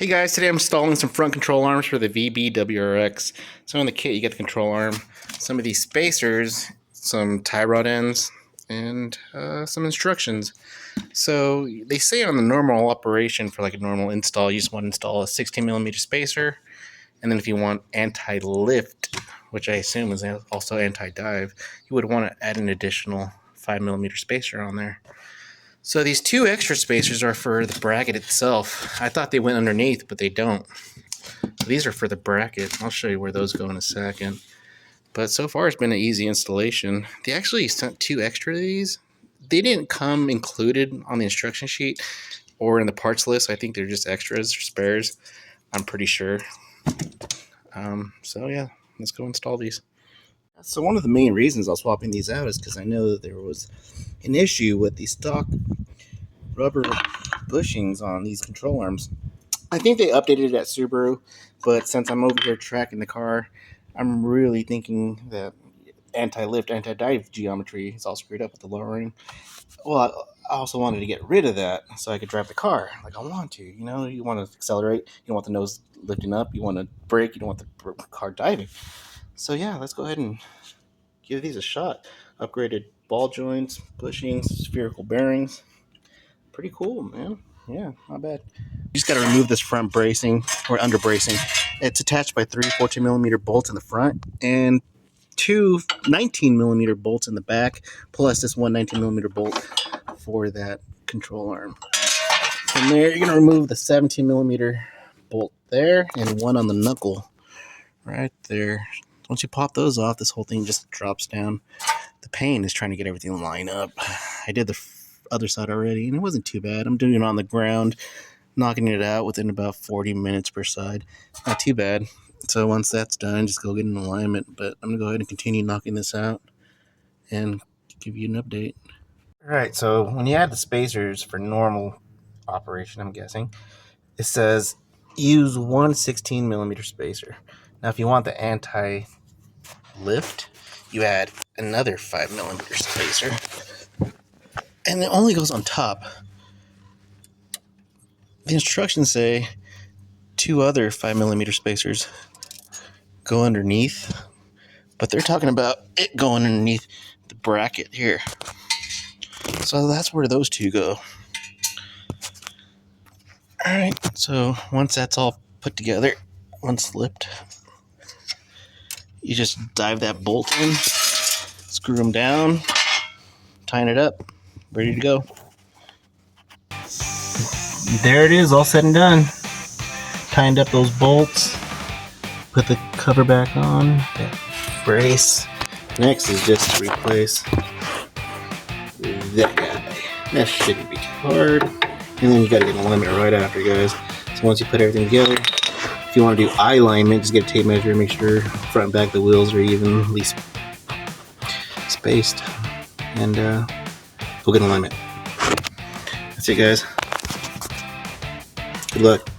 Hey guys, today I'm installing some front control arms for the VB WRX. So in the kit you get the control arm, some of these spacers, some tie rod ends, and some instructions. So they say on the normal operation for like a normal install, you just want to install a 16mm spacer, and then if you want anti-lift, which I assume is also anti-dive, you would want to add an additional 5mm spacer on there. So these two extra spacers are for the bracket itself. I thought they went underneath, but they don't. So these are for the bracket. I'll show you where those go in a second. But so far it's been an easy installation. They actually sent two extra of these. They didn't come included on the instruction sheet or in the parts list. I think they're just extras or spares. I'm pretty sure. So yeah, let's go install these. So one of the main reasons I was swapping these out is because I know that there was an issue with the stock rubber bushings on these control arms. I think they updated it at Subaru, but since I'm over here tracking the car, I'm really thinking that anti-lift, anti-dive geometry is all screwed up with the lowering. Well, I also wanted to get rid of that so I could drive the car like I want to. You know, you want to accelerate, you don't want the nose lifting up, you want to brake, you don't want the car diving. So yeah, let's go ahead and give these a shot. Upgraded ball joints, bushings, spherical bearings. Pretty cool, man. Yeah, not bad. You just got to remove this front bracing or under bracing. It's attached by three 14mm bolts in the front and two 19mm bolts in the back, plus this one 19mm bolt for that control arm. From there, you're going to remove the 17mm bolt there and one on the knuckle right there. Once you pop those off, this whole thing just drops down. The pain is trying to get everything lined up. I did the other side already, and it wasn't too bad. I'm doing it on the ground, knocking it out within about 40 minutes per side. Not too bad. So once that's done, just go get an alignment. But I'm going to go ahead and continue knocking this out and give you an update. All right, so when you add the spacers for normal operation, I'm guessing, it says use one 16mm spacer. Now, if you want the anti-lift, you add another 5mm spacer. And it only goes on top. The instructions say two other 5mm spacers go underneath, but they're talking about it going underneath the bracket here. So that's where those two go. Alright, so once that's all put together, unslipped, you just dive that bolt in, screw them down, tighten it up, ready to go. There it is, all said and done. Tightened up those bolts, put the cover back on, that brace. Next is just to replace that guy. That shouldn't be too hard. And then you gotta get an alignment right after, guys. So once you put everything together, if you want to do eye alignment, just get a tape measure and make sure front and back of the wheels are evenly spaced. And we'll get an alignment. That's it, guys. Good luck.